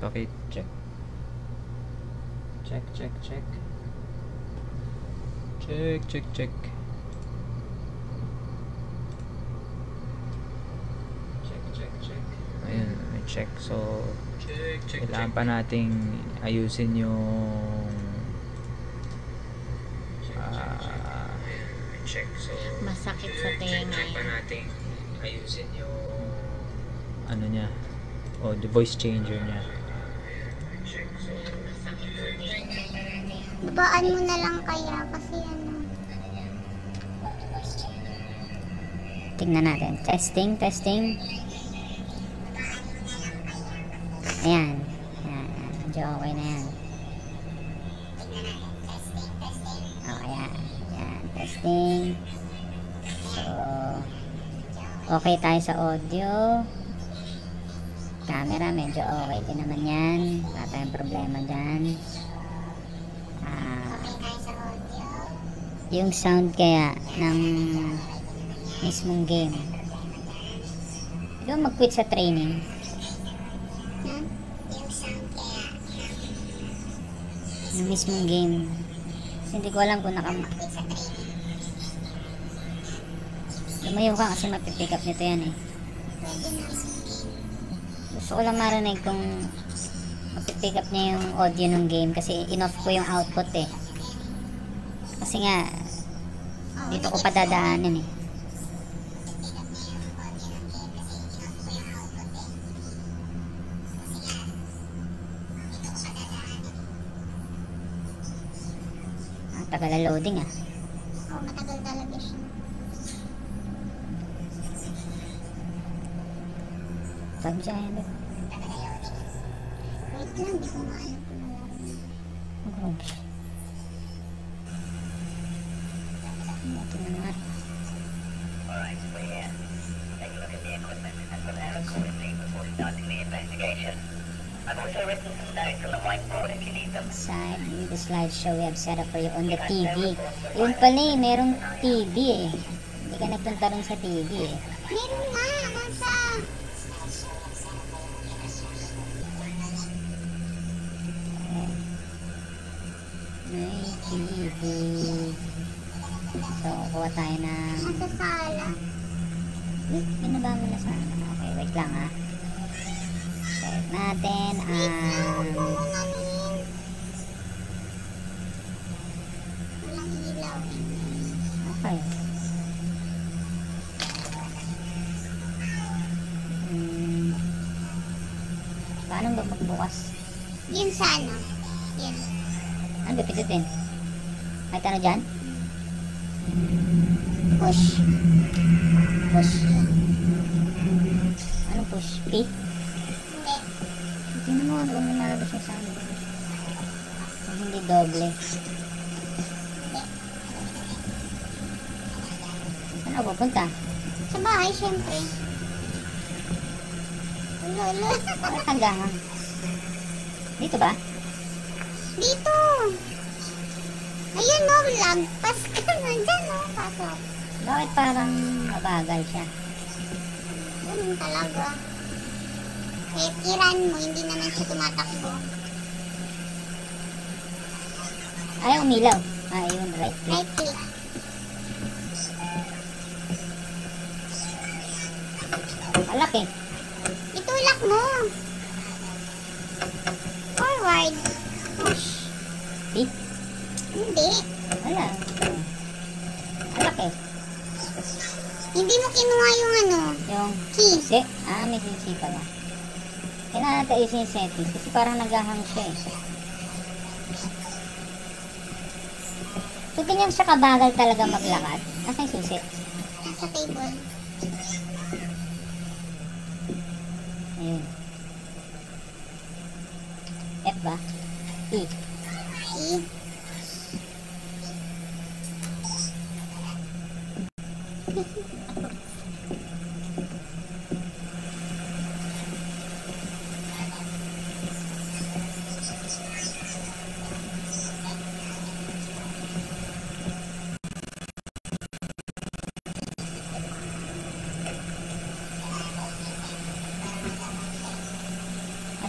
Okay, check. Check. Ayun, may check. So, kailangan pa nating ayusin yung masakit sa tenga. Ayusin yung ano niya, o the voice changer niya. Babaan mo na lang kaya kasi ano. Tingnan natin. Testing. Ayan. Medyo okay na yan. Ayan. Testing. So, okay tayo sa audio. Camera, medyo okay din naman yan. Wala tayong problema dyan. Yung sound kaya ng mismong game. Hindi mo mag-quit sa training. Yung sound kaya Ng mismong game. Kasi hindi ko alam kung quit sa training. lumayo ka kasi mapipick up nito yan eh. Pwede na. Gusto ko lang marinig kung mapipick up niya yung audio ng game kasi in-off ko yung output eh. Kasi nga dito ko padadaanan eh. Tagal na loading ah. Oo, matagal talaga siya. Sabi siya yan ba? Wait lang, di ko maalam kung nalaman. Ito na nga. Alright, so yeah, take a look at the equipment and prepare accordingly before starting the investigation. I've also written some notes on the whiteboard if you need them. Side, in the slideshow we have set up for you on the TV. Yun pala eh, merong TV eh. Hindi ka nagpunta rin sa TV eh. Meron nga, nasa. May TV. So, kuha tayo ng... Nasa sala. Wait, binaba mo na sana. Okay, wait lang ah. Check natin Walang ilaw. okay. Paano ba magbukas? Yun sa ano? Yun. Ano ba pindutin? Kahit ano dyan? Push. Push. Anong push? P? Hindi. Tingnan mo kung lumalabas yung sound. Kung hindi doble. Saan ako pupunta? Sa bahay, syempre. Lolo. Bakit hanggang? Dito ba? Dito. Ayun no, lampas ka na dyan no. Pasok. Bakit parang mabagal siya? Ganun talaga. Kahit iran mo, hindi naman siya tumatakbo. Ay, umilaw. Ayun, right click. Right click. Malaki. Itulak mo. Forward. Push. P? Hindi. Wala. Malaki. Hindi mo kinuha yung ano. Yung Key. susi. May susi pala. Kailangan natin ayusin yung settings kasi parang naghahang siya eh. So, ganyan siya kabagal talaga maglakad. Asa yung susi? Nasa table. Ayun. F ba? E. E.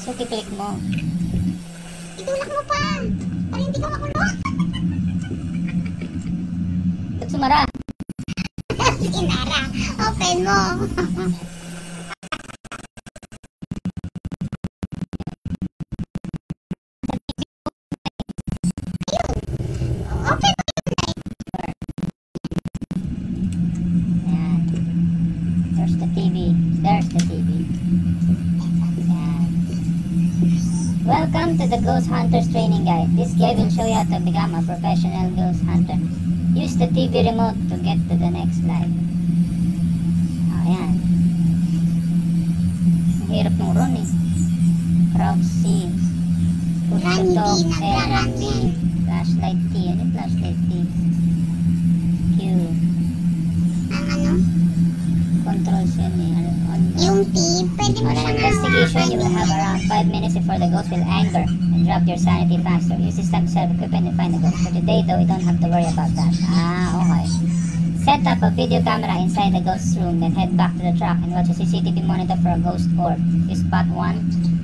So, kiklik mo. Itulak mo pa. Para hindi ka makulong. Ba't sumara? Sinara. Open mo. Open mo yung light. Ayan. There's the TV. There's the TV. Ayan. Welcome to the Ghost Hunters Training Guide. This guide will show you how to become a professional ghost hunter. Use the TV remote to get to the next slide. Ayan. Ang hirap ng run eh. Crouch C. Push to Run, talk. hindi L nag-run and B. yan. Flashlight T. Ano yung flashlight T? Q. Ang ano? Controls yun eh. Yung T. Pwede mo On an siyang investigation, you will have hawakan. around 5 minutes before the ghost will anger and drop your sanity faster. Use this time to self-equip and find the ghost. For today, though, we don't have to worry about that. Okay. Set up a video camera inside the ghost's room, then head back to the truck and watch a CCTV monitor for a ghost orb. If you spot one,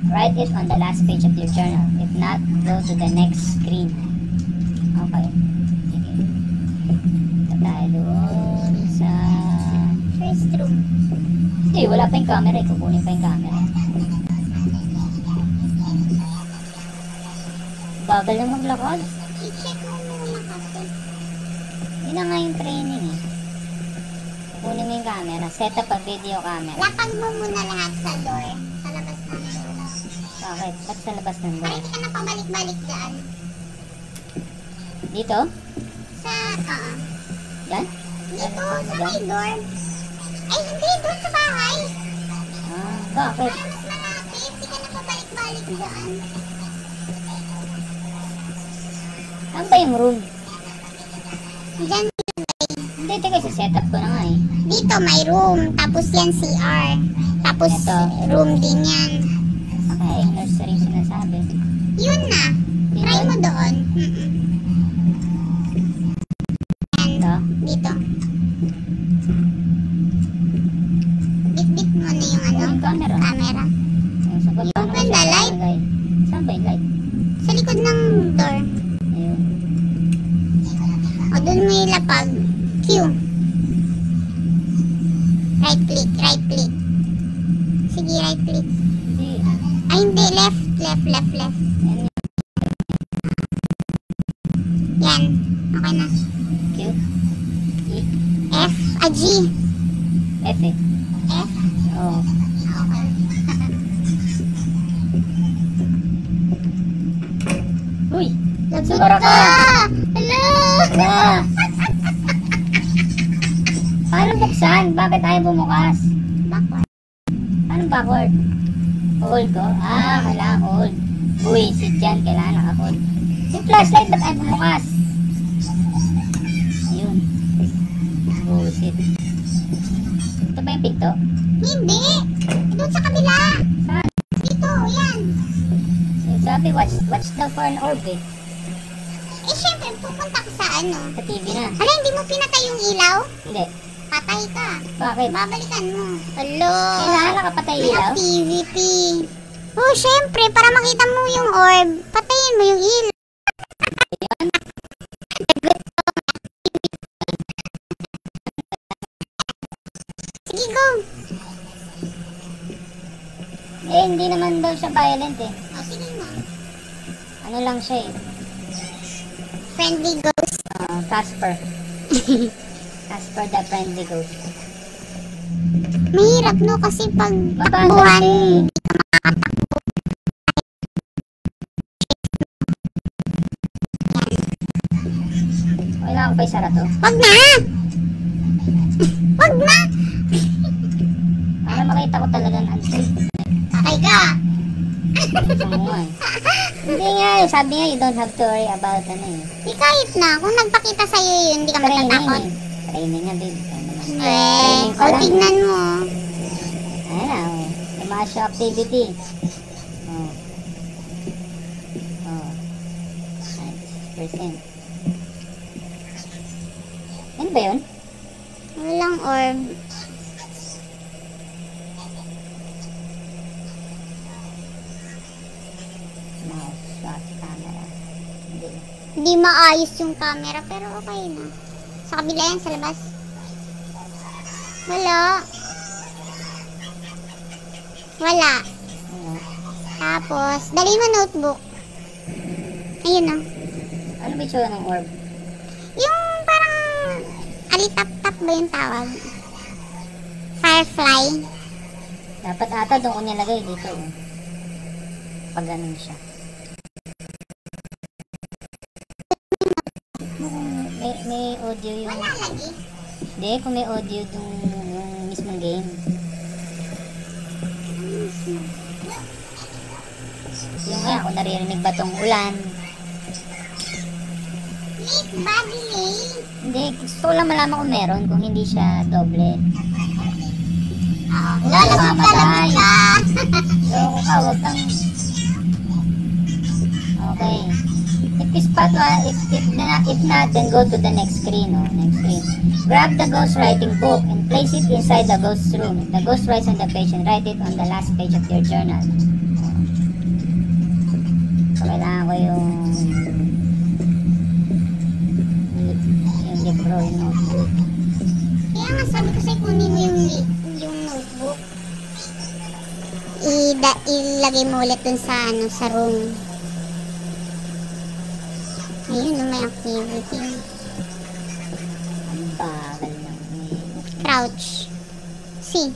write it on the last page of your journal. If not, go to the next screen. Okay. Sige. Ito tayo doon sa First room. Hindi, wala pa yung camera. Kukunin pa yung camera. Bagal na maglakad. I-check mo muna kasi. Yun na nga yung training eh. Kukunin mo yung camera. Set up a video camera. Lapag mo muna lahat sa door. Sa labas ng door. Bakit? Ba't sa labas ng Para door? hindi ka na pabalik-balik dyan. Dito? Sa, Yan? dito, sa may door. Ay, hindi, doon sa bahay. Bakit? Para mas malapit, hindi ka na pabalik-balik dyan. Saan ba yung room? Dyan, Hindi, teka, set up ko na nga eh. dito may room. Tapos yan CR. Tapos Ito. room din yan. Okay, nursery sinasabi. Yun na. Try mo doon. Yan, Ito? dito. Bit-bit mo na yung ano, Yung camera. camera. Yung sagot Yung paano ko banda, siya light? ilalagay? Saan ba yung light? Sa likod ng door. Ayun. O, doon mo ilapag. Q. Right click, right click. Sige, right click. Hindi. Ay, hindi. Left, left, left, left. Yan. Yan. Okay na. Q. E. F. G. F eh. F. Oo. Okay. Uy! Lagot Sumara ka! Hello! Ah! Paano buksan? Bakit ayaw bumukas? Backward. Paano backward? Hold ko? Kailangan hold. Uy, sit dyan. Kailangan naka-hold. Yung flashlight, ba't ayaw bumukas? Ayun. Bullshit. Ito ba yung pinto? Hindi. Doon sa kabila. Saan? Dito, yan. Sabi, watch daw for an orb eh. Eh, syempre, pupunta ka sa ano. Sa TV na. Hala, hindi mo pinatay yung ilaw? Hindi. Patay ka. Bakit? Babalikan mo. Hello. Kailangan nakapatay ilaw? PVP. Oh, syempre, para makita mo yung orb, patayin mo yung ilaw. Ayun. Sige, go. Eh, hindi naman daw siya violent eh. Oh, sige na. Ano lang siya eh. Friendly ghost. Casper. Casper the friendly ghost. Mahirap, no? Kasi pag Mabasa buwan, siya. Kailangan ko pa isara to. wag na! Wag na! Para makita ko talaga na unsafe. Patay ka! Oo nga eh. Hindi nga eh. Sabi nga you don't have to worry about ano eh. Di kahit na, kung nagpakita sa'yo yun, hindi ka Training matatakot. eh. Training nga babe. Ano naman. Eh, Training pa o lang. tignan mo. Ayan na oh. Yung mga show activity. Oh. Oh. 96%. Ano ba yun? Walang orb. Hindi maayos yung camera, pero okay na. Sa kabila yan, sa labas. Wala. Wala. Oo. Tapos, dali mo notebook. Ayun na. Ano ba yung tsura ng orb? Yung parang alitap-tap ba yung tawag? Firefly. Dapat ata doon ko nilagay dito. Oh. Pag ganun siya. May audio yung... Wala lagi. Hindi, kung may audio yung mismong game. Yung nga, kung naririnig ba tong ulan. Late ba? Delay? Hindi, gusto ko lang malaman kung meron, kung hindi siya doble. Oo. Wala, Lalabog ka. So, huwag kang... Okay. If not, then go to the next screen. Oh, next screen. Grab the ghost writing book and place it inside the ghost's room. If the ghost writes on the page, and write it on the last page of your journal. So, kailangan ko yung libro, yung notebook. Kaya nga sabi ko sa'yo, kunin mo yung notebook. Ilagay mo ulit dun sa, sa room. Ayun, may activity. Ang bagal ng Crouch. C.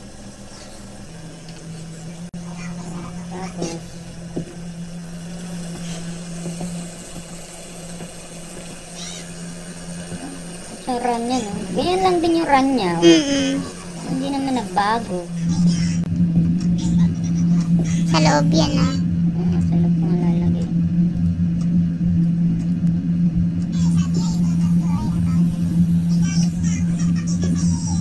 tapos sa run niya, no? Ganyan lang din yung run niya. Oh. Hindi naman nagbago. Sa loob yan, ah. Sa loob ko nga lalagay.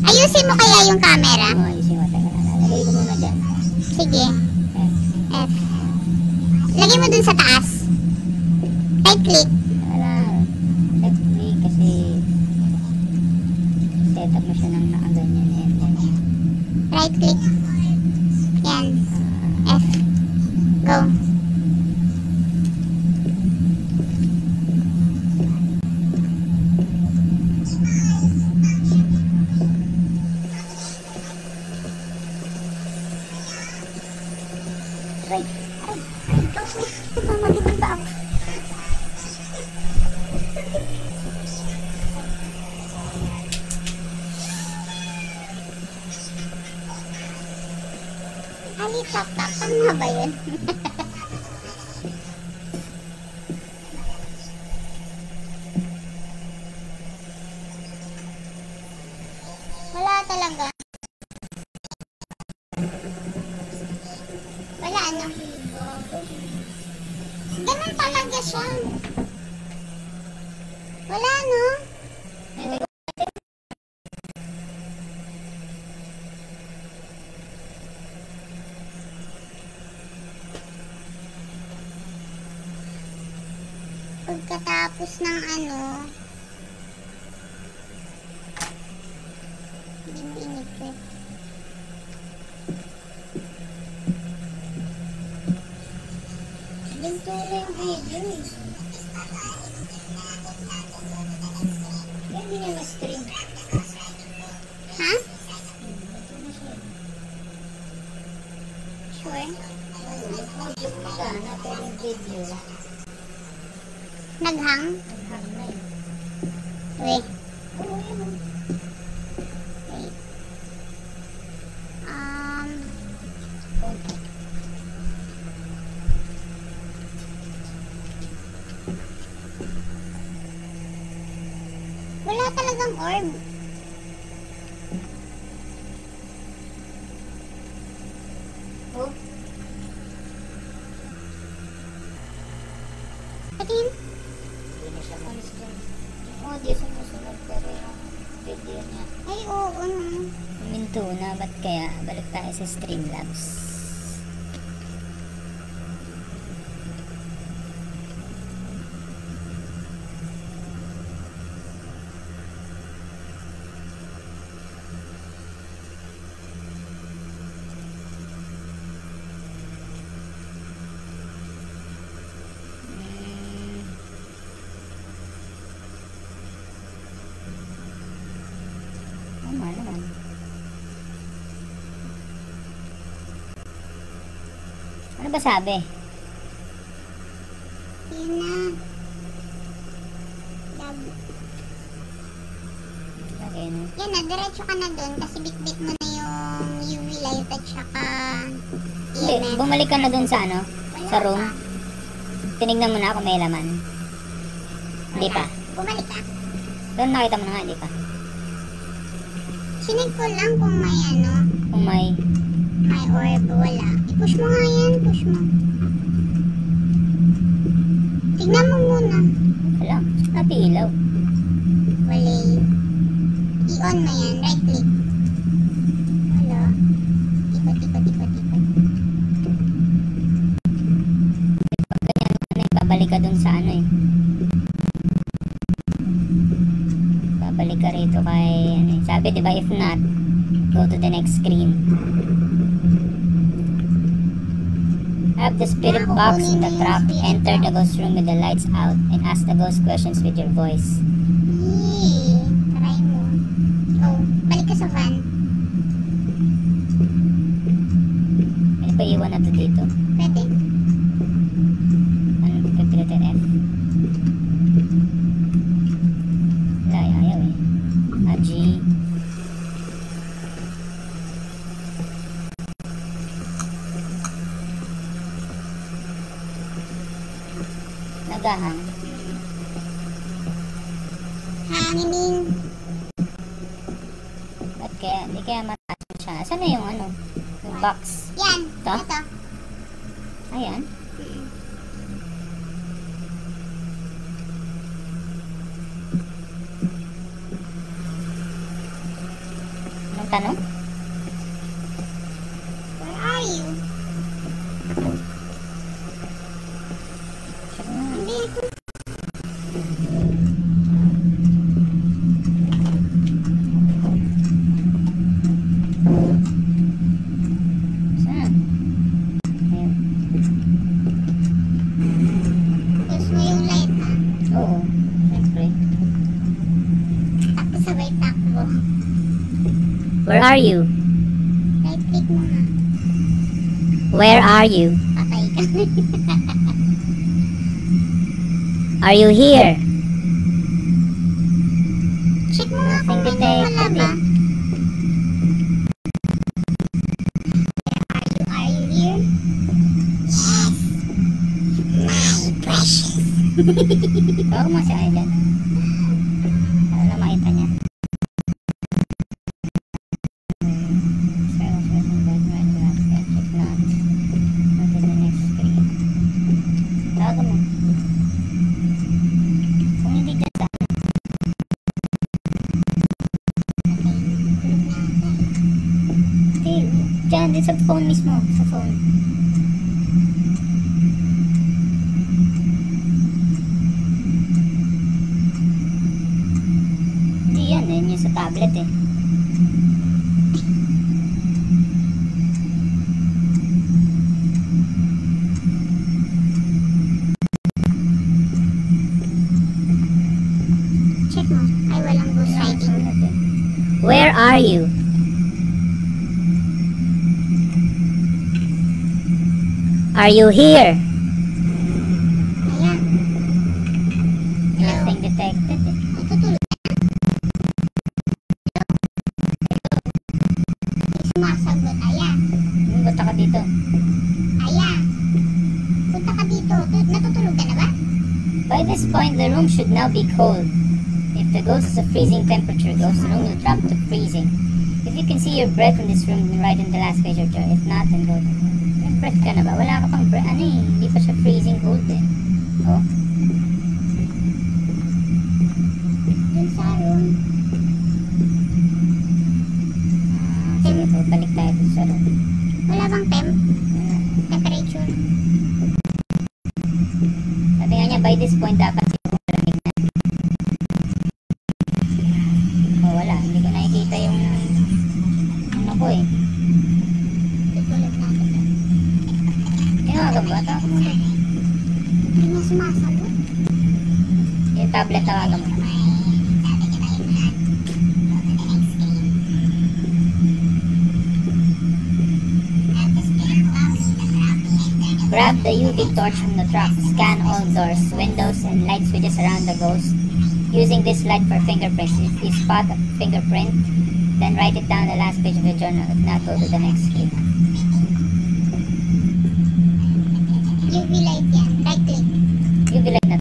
Ayusin mo kaya yung camera? Ayusin mo. Teka, lalagay ko muna dyan. Sige. F. F. Lagay mo dun sa taas. Right click. Wala. Left click kasi set up mo siya ng nakaganyan. Yan. Right click. Yan. F. Go. Right. Mamalimang ba ako? Tap-tap. Tama ba yun? Wala talaga. Wala, ano? Ganun talaga siya. Wala, no? Pagkatapos ng ano, hindi mo inipit. Ganito na yung video eh. Hindi niya ma-stream. Ha? Sure? Audio ko sana, pero yung video. Naghang? Naghang na eh. Wait. Oo, yun. Wait. Wala talagang orb. Oh, Patin? hindi na siya malis dyan. Yung audio sumusunod, pero yung video niya. Ay, oo. Minto na, ba't kaya? Balik tayo sa Streamlabs. Tama naman. Ano ba sabi? Yun na. Okay na. Yan na, diretso ka na dun kasi bit-bit mo na yung UV light at saka Hindi, EMF. bumalik ka na dun sa ano? Wala Sa room? pa. Tinignan mo na kung may laman. Hindi Wala. pa. Bumalik ka. Doon nakita mo na nga, hindi pa. Sinig ko lang kung may ano, Kung may... may orb, wala. I-push mo nga yan, push mo. Tignan mo muna. Wala. Napiilaw. Wala. I-on mo yan, right click. Wala. Ikot, ikot, ikot, ikot. Pag ganyan mo na, babalik ka dun sa ano eh. Babalik ka rito kay ano eh. Sabi diba, if not, go to the next screen. Have the spirit box in the trap. Enter the ghost room with the lights out and ask the ghost questions with your voice. Yee. Try mo. Oh, balik ka sa van. Pwede ba iwan na to dito? Pwede. Ano, pipilitin F? Wala, ayaw eh. G. Nagahang. Hanginin. Ba't kaya, di kaya mataas siya. Saan na yung ano? Yung box? Yan. Ito? Ito. Ayan. Anong tanong? Where are you? Check na. Hindi. Saan? Ayan. Push mo yung light ha. Oo. Siyempre. Tapos sabay takbo. Where are you? Right click mo nga. Where are you? Patay ka. Are you here? Check mo nga kung may Detected nawala ba. eh. Are you here? Yes. My precious. Tawag mo siya dyan. Para na makita niya. Check not. Go to the next screen. Tawag mo. Kung hindi dyan sa hindi, dyan, din sa phone mismo. Sa phone. Hindi yan, yun yung sa tablet eh. Check mo. Ay, walang ghost writing. Where are you? Are you here? Ayan. Hello. Nothing detected eh. Natutulog ka na? May sumasagot. Ayan. Punta ka dito. Ayan. Punta ka dito. Natutulog ka na ba? By this point, the room should now be cold. If the ghost is a freezing temperature, ghost room will drop to freezing. If you can see your breath in this room, then write in the last page of jar. If not, then go. May breath ka na ba? Wala ka pang breath. Ano eh, hindi pa siya freezing cold eh. Oh. Dun sa room. Sige, balik tayo dun sa room. Wala bang temperature? Sabi nga niya, by this point, dapat siguro malamig na. Oh, wala. Hindi ko nakikita yung ano ko eh. Tutulog na kita. Tinawagan ba? Tawag mo na. Hindi niya sumasagot. Yung tablet tawagan mo. May sabi ka tayo na. Go to the next screen. Grab the UV torch from the truck. Scan all doors, windows, and light switches around the ghost. Using this light for fingerprints. If you spot a fingerprint, then write it down the last page of the journal. If not, go to the next clip. UV light yan. Right click. UV light na.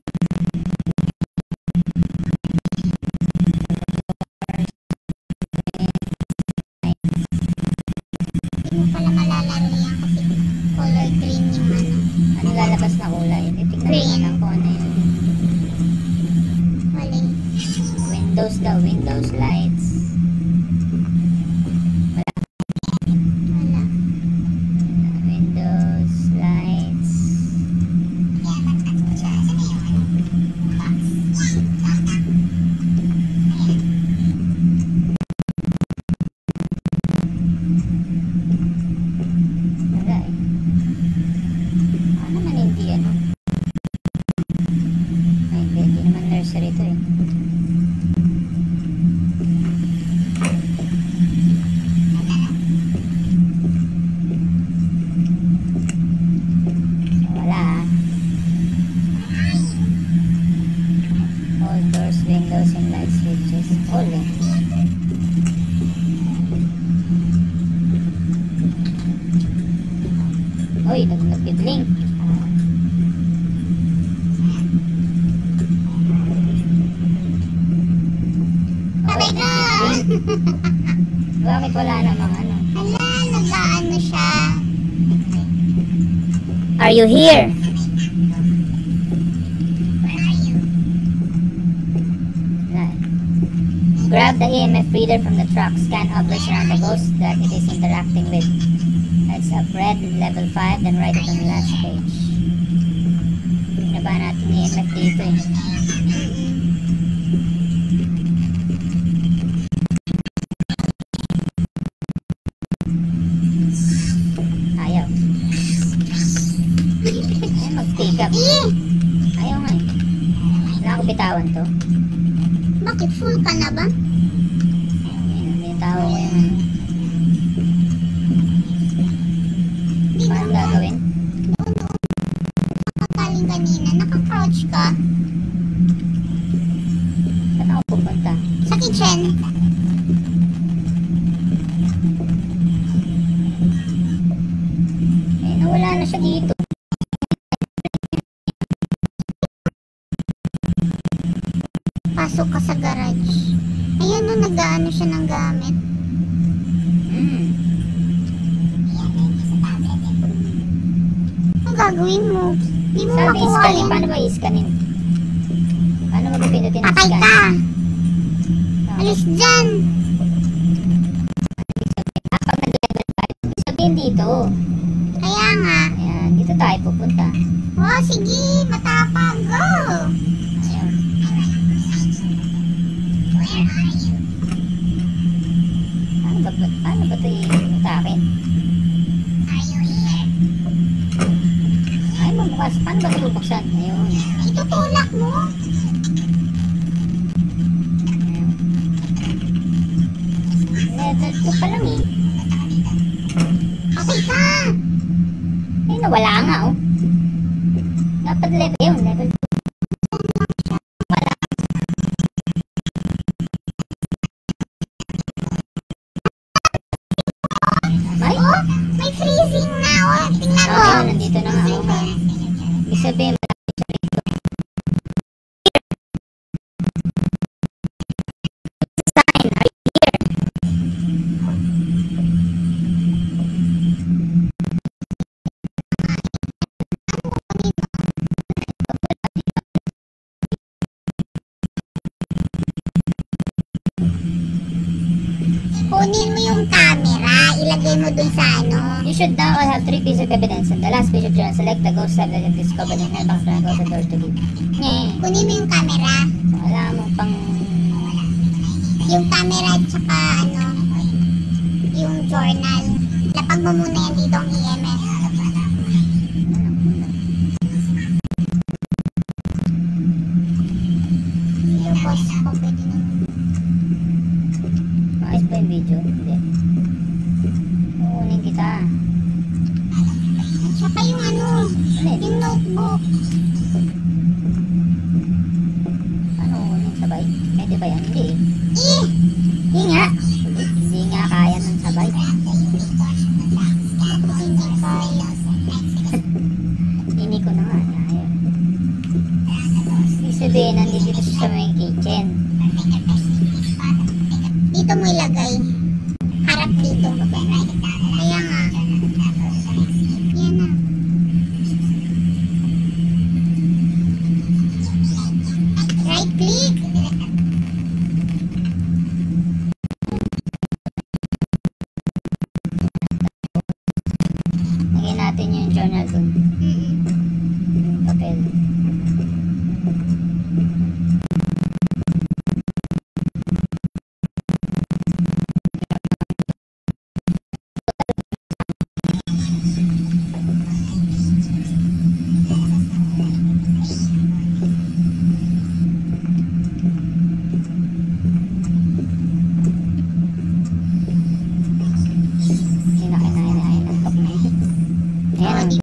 Hindi mo pala malalaro yan kasi color green yung ano. Ano lalabas na kulay? Titignan Green. mo lang kung ano yung Wala. windows daw. Windows lights. Wala. Windows lights. Wala eh. Ano naman hindi ano? Ay, hindi naman nursery to eh. Wala ah. All doors, windows, and light switches. All eh. Uy, nag-blink. Sabay ka! Bakit wala namang ano? Hala, nag-ano siya. Are you here? Wala eh. Grab the EMF reader from the truck. Scan objects around the ghost that it is interacting with. That's up red, level 5, then write it on the last page. Binaba natin yung EMF dito eh. Ayaw. Ayaw mag-pick up. Ayaw nga eh. Wala ako bitawan to. Bakit full ka na ba? Ayun, bitawa ko yung ano. Hindi Paano naman. gagawin? Nakakaling kanina. Naka-crouch ka. Saan ako pupunta? Sa kitchen. Eh, nawala na siya dito. Pasok ka sa garage. Ayan na, nag-ano siya ng gamit. Hmm. Ang gagawin mo? Hindi mo Sabi makuha i-scan eh. yan. Paano ba i-scanin? Paano mo pindutin ang Patay scan? ka! Ah, Alis dyan! pag nag-level 5, ibig sabihin dito. Kaya nga. Ayan, dito tayo pupunta. Oh, sige, matapang. Go! Ayan. Paano ba ito i-utakin? Ay, mabukas. Paano ba ito bubuksan? Ayun. Itutulak mo. Ayan. Level 2 pa lang eh. Patay ka! Eh, nawala nga oh. Dapat level yun, level 2. Wala. Ay, Oh, may freezing na. Oh, tingnan mo. oh, nandito na nga. Oh. Ibig sabihin, malaki siya rito. Sign, are you here? Kunin mo yung camera. Ilagay mo dun sa ano. You should now all have 3 pieces of evidence. On the last page of journal, select the ghost type that you've discovered and mailbox na go sa door to leave. Nyeh. Kunin mo yung camera. Wala mo pang... Yung camera at saka ano, yung journal. Lapag mo muna yan dito ang EMF. Yung post ko, pwede na. Maayos ba yung video? Hindi. Kukunin kita. At saka yung ano, Yung notebook. Ano yung sabay? Pwede ba yan? Hindi eh. Eh! Hindi nga. Hindi nga kaya ng sabay. Hindi kaya. Hindi ko na nga. Kaya. Sabihin, nandito siya sa may kitchen. Dito mo ilagay. Harap dito. Kaya nga. Yan na. Right click. Lagyan natin yung journal dun. Mm-mm. Yung papel.